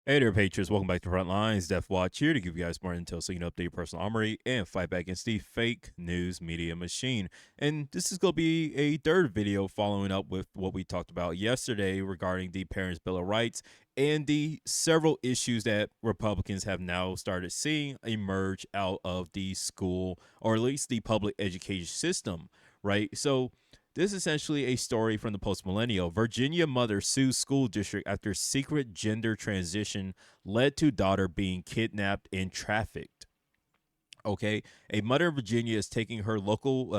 Hey there, Patriots. Welcome back to Front Lines. Death Watch here to give you guys more intel so you can update your personal armory and fight back against the fake news media machine. And this is going to be a third video following up with what we talked about yesterday regarding the Parents' Bill of Rights and the several issues that Republicans have now started seeing emerge out of the school, or at least the public education system, right? So, this is essentially a story from the post millennial. Virginia mother sues school district after secret gender transition led to daughter being kidnapped and trafficked. Okay, a mother in Virginia is taking her local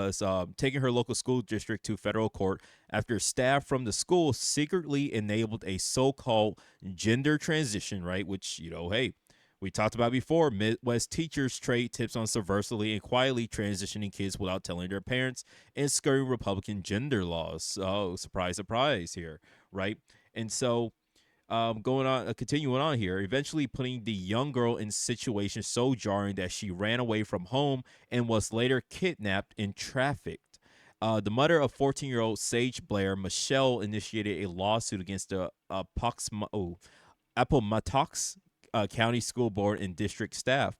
school district to federal court after staff from the school secretly enabled a so-called gender transition. Right, which hey, we talked about before. Midwest teachers trade tips on subversively and quietly transitioning kids without telling their parents and skirting Republican gender laws. So surprise, surprise here, right? And so continuing on here, eventually putting the young girl in situation so jarring that she ran away from home and was later kidnapped and trafficked. The mother of 14-year-old Sage Blair, Michelle, initiated a lawsuit against the Appomattox County School Board and district staff.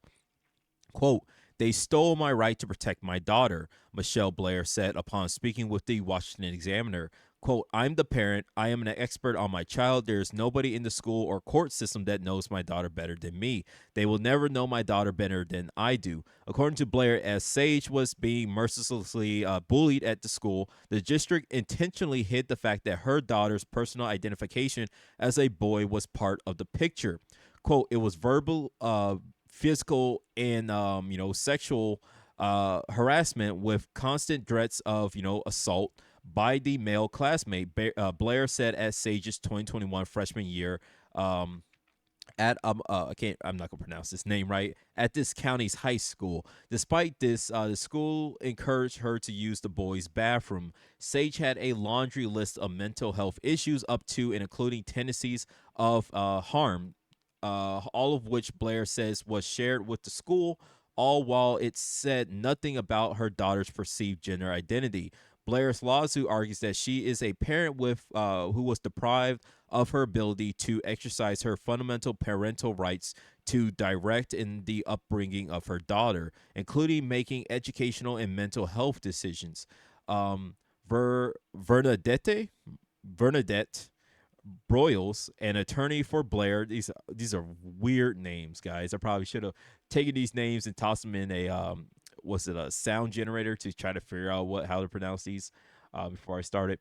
Quote, they stole my right to protect my daughter, Michelle Blair said upon speaking with the Washington Examiner. Quote, I'm the parent. I am an expert on my child. There is nobody in the school or court system that knows my daughter better than me. They will never know my daughter better than I do. According to Blair, as Sage was being mercilessly bullied at the school, the district intentionally hid the fact that her daughter's personal identification as a boy was part of the picture. Quote, it was verbal, physical, and sexual harassment with constant threats of assault by the male classmate. Blair said at Sage's 2021 freshman year. At I can't, I'm not gonna pronounce this name right, at this county's high school. Despite this, the school encouraged her to use the boys' bathroom. Sage had a laundry list of mental health issues up to and including tendencies of harm, all of which Blair says was shared with the school, all while it said nothing about her daughter's perceived gender identity. Blair's lawsuit argues that she is a parent who was deprived of her ability to exercise her fundamental parental rights to direct in the upbringing of her daughter, including making educational and mental health decisions. Um, Ver, Bernadette Broyles, an attorney for Blair. These are weird names, guys. I probably should have taken these names and tossed them in a was it a sound generator to try to figure out how to pronounce these before I started.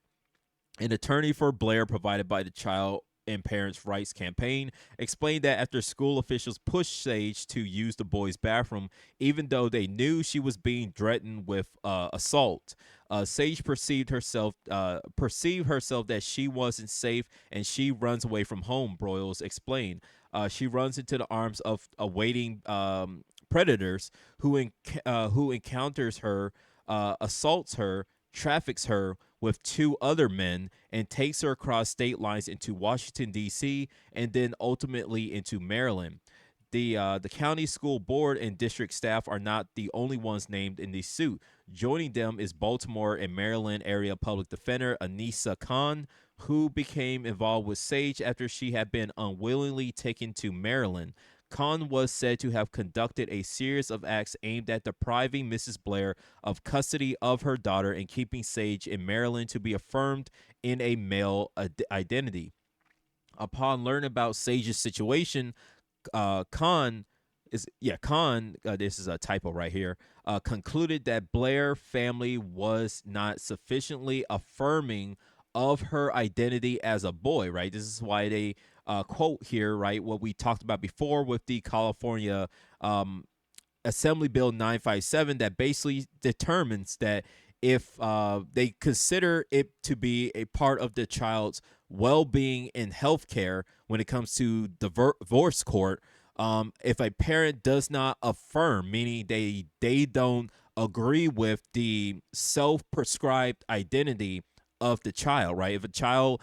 An attorney for Blair, provided by the Child and Parents' Rights Campaign, explained that after school officials pushed Sage to use the boys' bathroom, even though they knew she was being threatened with assault, Sage perceived herself that she wasn't safe, and she runs away from home. Broyles explained. She runs into the arms of awaiting predators who encounters her, assaults her, traffics her with two other men, and takes her across state lines into Washington D.C. and then ultimately into Maryland. The county school board and district staff are not the only ones named in the suit. Joining them is Baltimore and Maryland area public defender Anissa Khan, who became involved with Sage after she had been unwillingly taken to Maryland. Khan was said to have conducted a series of acts aimed at depriving Mrs. Blair of custody of her daughter and keeping Sage in Maryland to be affirmed in a male identity. Upon learning about Sage's situation, Khan Khan, this is a typo right here, concluded that Blair family was not sufficiently affirming of her identity as a boy, right? This is why they quote here, right, what we talked about before with the California Assembly Bill 957 that basically determines that if they consider it to be a part of the child's well-being and health care when it comes to divorce court, if a parent does not affirm, meaning they don't agree with the self-prescribed identity of the child, right? If a child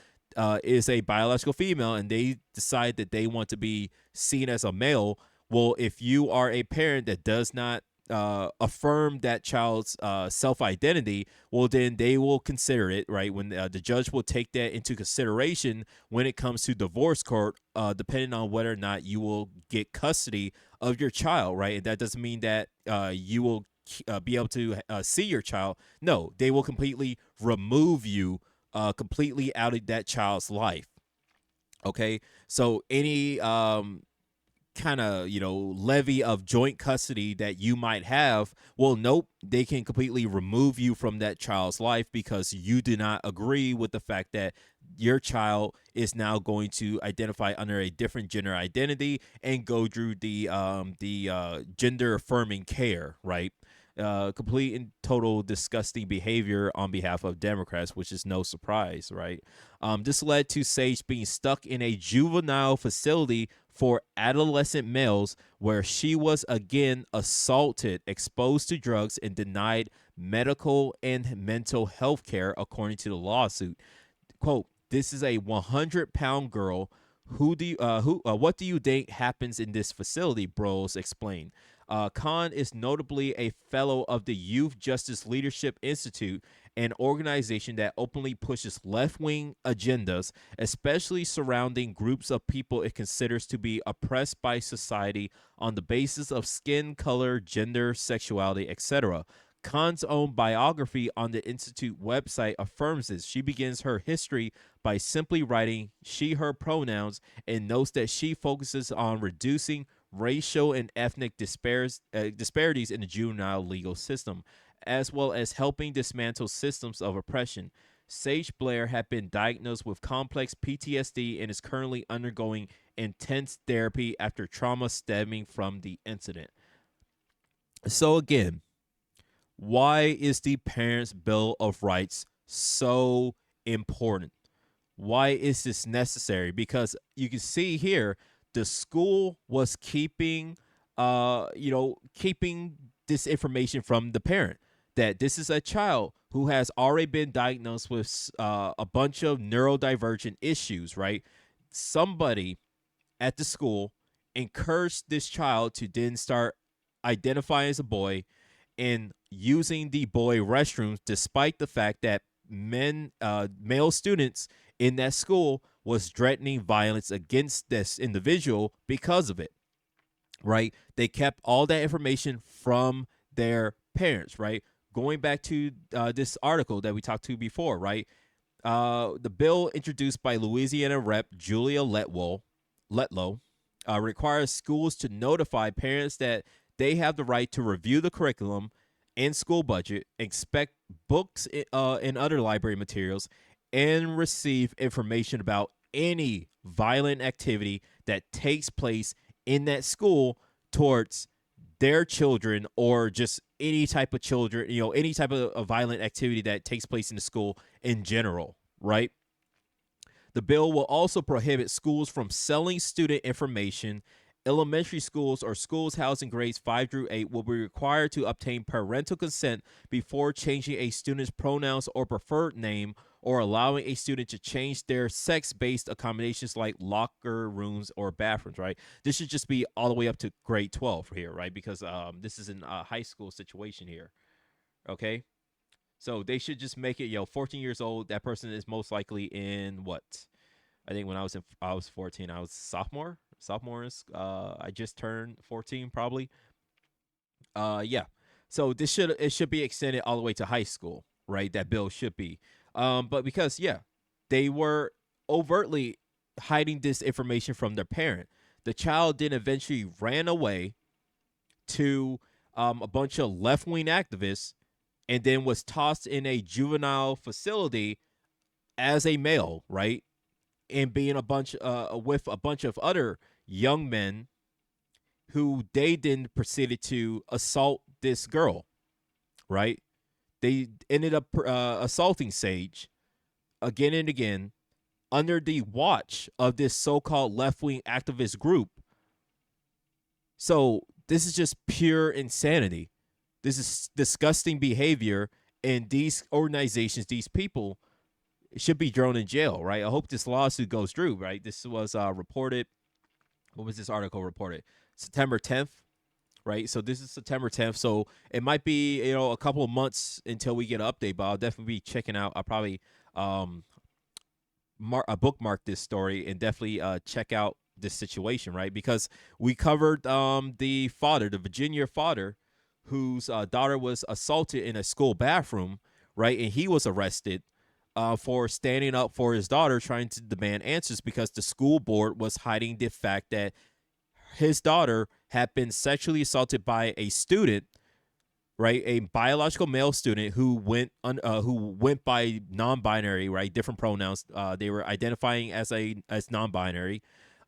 is a biological female and they decide that they want to be seen as a male, well, if you are a parent that does not affirm that child's self identity, well, then they will consider it, right? When the judge will take that into consideration when it comes to divorce court, depending on whether or not you will get custody of your child, right? And that doesn't mean that you will be able to see your child. No, they will completely remove you completely out of that child's life. Okay, so any kind of levy of joint custody that you might have, well, nope, they can completely remove you from that child's life because you do not agree with the fact that your child is now going to identify under a different gender identity and go through the gender affirming care, right? Complete and total disgusting behavior on behalf of Democrats, which is no surprise, right? This led to Sage being stuck in a juvenile facility for adolescent males where she was again assaulted, exposed to drugs, and denied medical and mental health care, according to the lawsuit. Quote, this is a 100-pound girl. What do you think happens in this facility? Bros explained. Khan is notably a fellow of the Youth Justice Leadership Institute, an organization that openly pushes left-wing agendas, especially surrounding groups of people it considers to be oppressed by society on the basis of skin color, gender, sexuality, etc. Khan's own biography on the Institute website affirms this. She begins her history by simply writing she, her pronouns, and notes that she focuses on reducing racial and ethnic disparities in the juvenile legal system, as well as helping dismantle systems of oppression. Sage Blair had been diagnosed with complex PTSD and is currently undergoing intense therapy after trauma stemming from the incident. So, again, why is the Parents' Bill of Rights so important? Why is this necessary? Because you can see here the school was keeping this information from the parent, that this is a child who has already been diagnosed with a bunch of neurodivergent issues, right? Somebody at the school encouraged this child to then start identifying as a boy and using the boy restrooms, despite the fact that male students in that school was threatening violence against this individual because of it, right? They kept all that information from their parents, right? Going back to this article that we talked to before, right? The bill introduced by Louisiana Rep. Julia Letlow requires schools to notify parents that they have the right to review the curriculum and school budget, inspect books and other library materials, and receive information about any violent activity that takes place in that school towards their children, or just any type of children, any type of violent activity that takes place in the school in general, right? The bill will also prohibit schools from selling student information. Elementary schools or schools housing grades 5 through 8 will be required to obtain parental consent before changing a student's pronouns or preferred name, or allowing a student to change their sex-based accommodations like locker rooms or bathrooms, right? This should just be all the way up to grade 12 here, right? Because this is a high school situation here, okay? So they should just make it, 14 years old. That person is most likely in what? I think when I was 14, I was sophomore. Sophomores. I just turned 14, probably. Yeah. So it should be extended all the way to high school, right? That bill should be. But because they were overtly hiding this information from their parent, the child then eventually ran away to a bunch of left wing activists, and then was tossed in a juvenile facility as a male, right? And being with a bunch of other young men who they then proceeded to assault this girl, right? They ended up assaulting Sage again and again under the watch of this so-called left-wing activist group. So this is just pure insanity. This is disgusting behavior, and these organizations, these people, should be thrown in jail, right? I hope this lawsuit goes through, right? This was reported. What was this article reported? September 10th. right? So this is September 10th. So it might be, a couple of months until we get an update, but I'll definitely be checking out. I'll probably um bookmark this story and definitely check out this situation, right? Because we covered the father, the Virginia father, whose daughter was assaulted in a school bathroom, right? And he was arrested for standing up for his daughter, trying to demand answers because the school board was hiding the fact that his daughter had been sexually assaulted by a student, right? A biological male student who went by non-binary, right? Different pronouns. They were identifying as non-binary.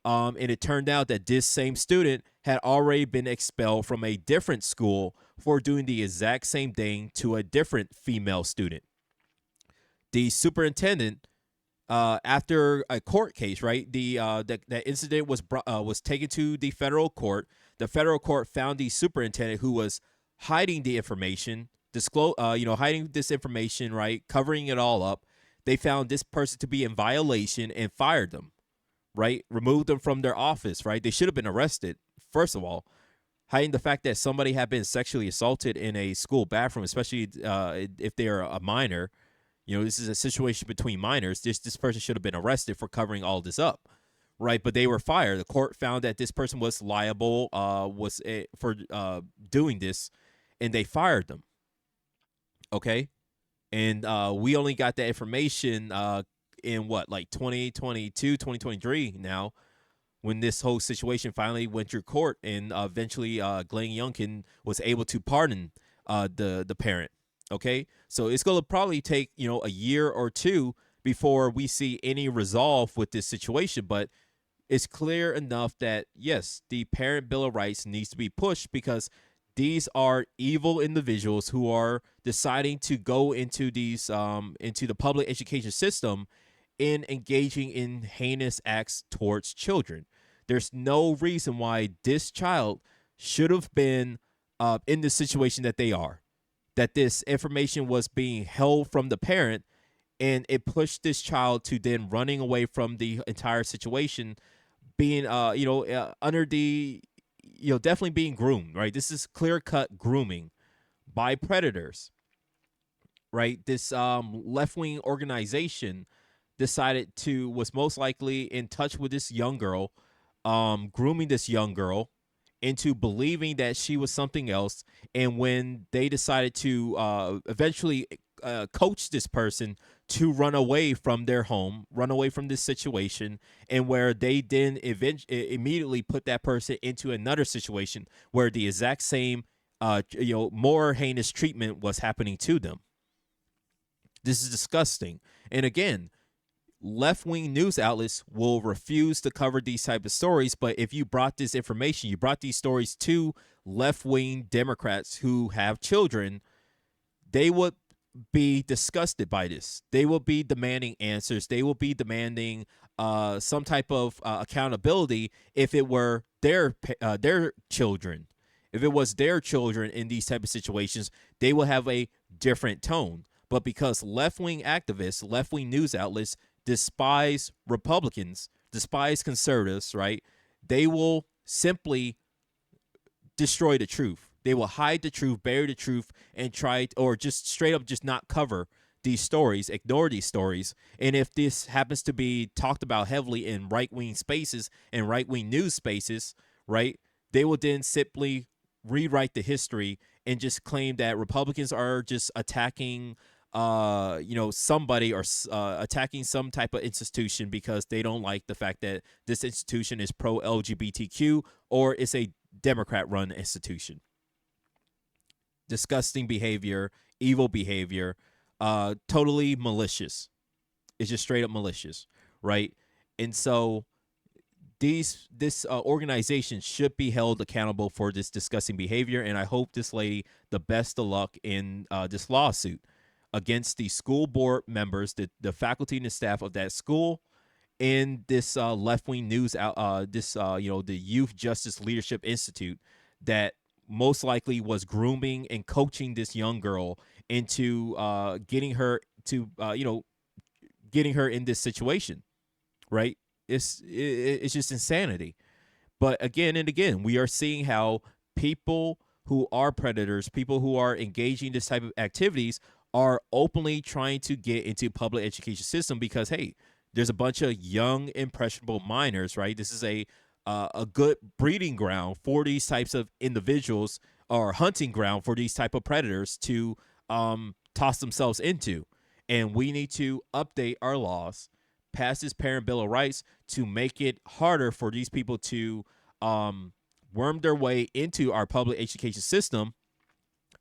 And it turned out that this same student had already been expelled from a different school for doing the exact same thing to a different female student. The superintendent, after a court case, right? That incident was taken to the federal court. The federal court found the superintendent who was hiding the information, hiding this information, right, covering it all up. They found this person to be in violation and fired them, right? Removed them from their office, right? They should have been arrested. First of all, hiding the fact that somebody had been sexually assaulted in a school bathroom, especially if they are a minor. This is a situation between minors. This person should have been arrested for covering all this up, right? But they were fired. The court found that this person was liable, for doing this, and they fired them. Okay, and we only got that information in what, like 2022, 2023 now, when this whole situation finally went through court, and eventually Glenn Youngkin was able to pardon the parent. Okay, so it's going to probably take a year or two before we see any resolve with this situation, but it's clear enough that yes, the parent bill of rights needs to be pushed because these are evil individuals who are deciding to go into into the public education system in engaging in heinous acts towards children. There's no reason why this child should have been in the situation that they are, that this information was being held from the parent, and it pushed this child to then running away from the entire situation, being under the definitely being groomed, right? This is clear cut grooming by predators, right? This left wing organization decided to was most likely in touch with this young girl, grooming this young girl into believing that she was something else. And when they decided to eventually coach this person to run away from their home, run away from this situation, and where they then immediately put that person into another situation where the exact same, more heinous treatment was happening to them. This is disgusting. And again, left-wing news outlets will refuse to cover these type of stories, but if you brought this information, you brought these stories to left-wing Democrats who have children, they would be disgusted by this. They will be demanding answers. They will be demanding some type of accountability if it were their children. If it was their children in these type of situations, they will have a different tone. But because left-wing activists, left-wing news outlets despise Republicans, despise conservatives, right? They will simply destroy the truth. They will hide the truth, bury the truth, and or just straight up just not cover these stories, ignore these stories. And if this happens to be talked about heavily in right-wing spaces and right-wing news spaces, right, they will then simply rewrite the history and just claim that Republicans are just attacking somebody, or attacking some type of institution because they don't like the fact that this institution is pro LGBTQ or it's a Democrat run institution. Disgusting behavior, evil behavior, totally malicious. It's just straight up malicious, right? And so this organization should be held accountable for this disgusting behavior, and I hope this lady the best of luck in this lawsuit against the school board members, the faculty and the staff of that school, and this left-wing news out, the Youth Justice Leadership Institute that most likely was grooming and coaching this young girl into getting her to getting her in this situation, right? It's just insanity. But again and again, we are seeing how people who are predators, people who are engaging in this type of activities, are openly trying to get into public education system because hey, there's a bunch of young impressionable minors, right? This is a good breeding ground for these types of individuals, or hunting ground for these type of predators to toss themselves into. And we need to update our laws, pass this parent bill of rights to make it harder for these people to um, worm their way into our public education system.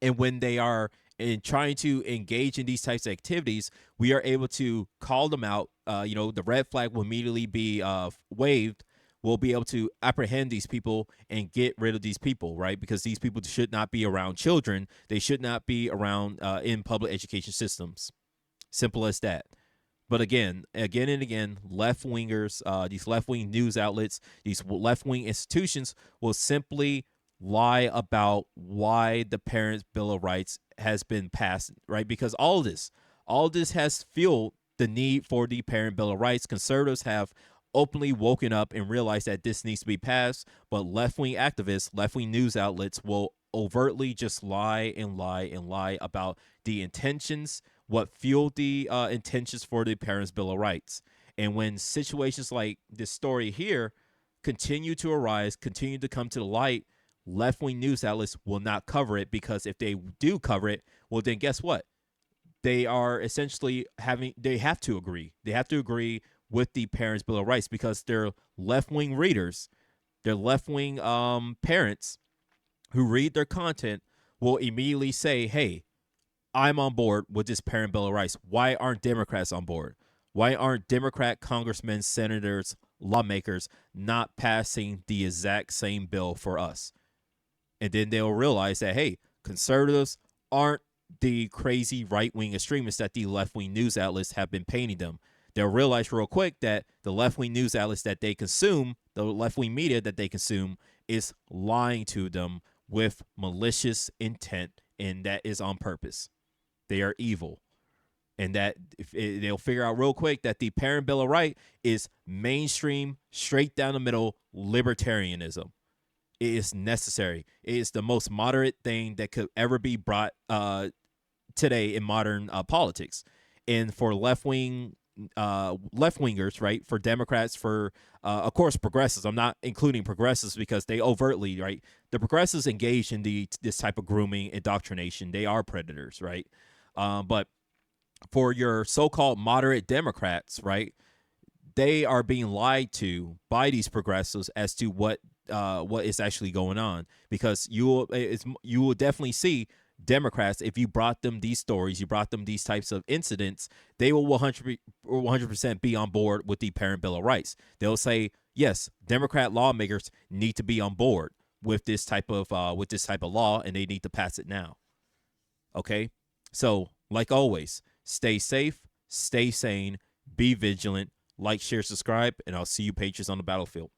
And when they are in trying to engage in these types of activities, we are able to call them out. The red flag will immediately be waved. We'll be able to apprehend these people and get rid of these people, right? Because these people should not be around children. They should not be around in public education systems. Simple as that. But again and again, left wingers, these left wing news outlets, these left wing institutions will simply lie about why the Parents' Bill of Rights has been passed, right? Because all this has fueled the need for the Parent Bill of Rights. Conservatives have openly woken up and realized that this needs to be passed, but left wing activists, left wing news outlets will overtly just lie and lie and lie about the intentions, what fueled the intentions for the Parents' Bill of Rights. And when situations like this story here continue to arise, continue to come to the light, left wing news outlets will not cover it, because if they do cover it, well, then guess what? They are essentially they have to agree. They have to agree with the Parents' Bill of Rights because they're left wing readers, they're left wing parents who read their content will immediately say, hey, I'm on board with this Parent Bill of Rights. Why aren't Democrats on board? Why aren't Democrat congressmen, senators, lawmakers not passing the exact same bill for us? And then they'll realize that, hey, conservatives aren't the crazy right wing extremists that the left wing news outlets have been painting them. They'll realize real quick that the left wing news outlets that they consume, the left wing media that they consume, is lying to them with malicious intent, and that is on purpose. They are evil. And that they'll figure out real quick that the Parent Bill of Rights is mainstream, straight down the middle libertarianism. It is necessary. It is the most moderate thing that could ever be brought today in modern politics. And for left wingers, right? For Democrats, for of course progressives. I'm not including progressives because they overtly, right? The progressives engage in this type of grooming, indoctrination. They are predators, right? But for your so-called moderate Democrats, right? They are being lied to by these progressives as to what is actually going on, because you will definitely see Democrats, if you brought them these stories, you brought them these types of incidents, they will 100% be on board with the Parent Bill of Rights. They'll say, yes, Democrat lawmakers need to be on board with this type of law, and they need to pass it now. Okay, so like always, stay safe, stay sane, be vigilant, like, share, subscribe, and I'll see you patriots on the battlefield.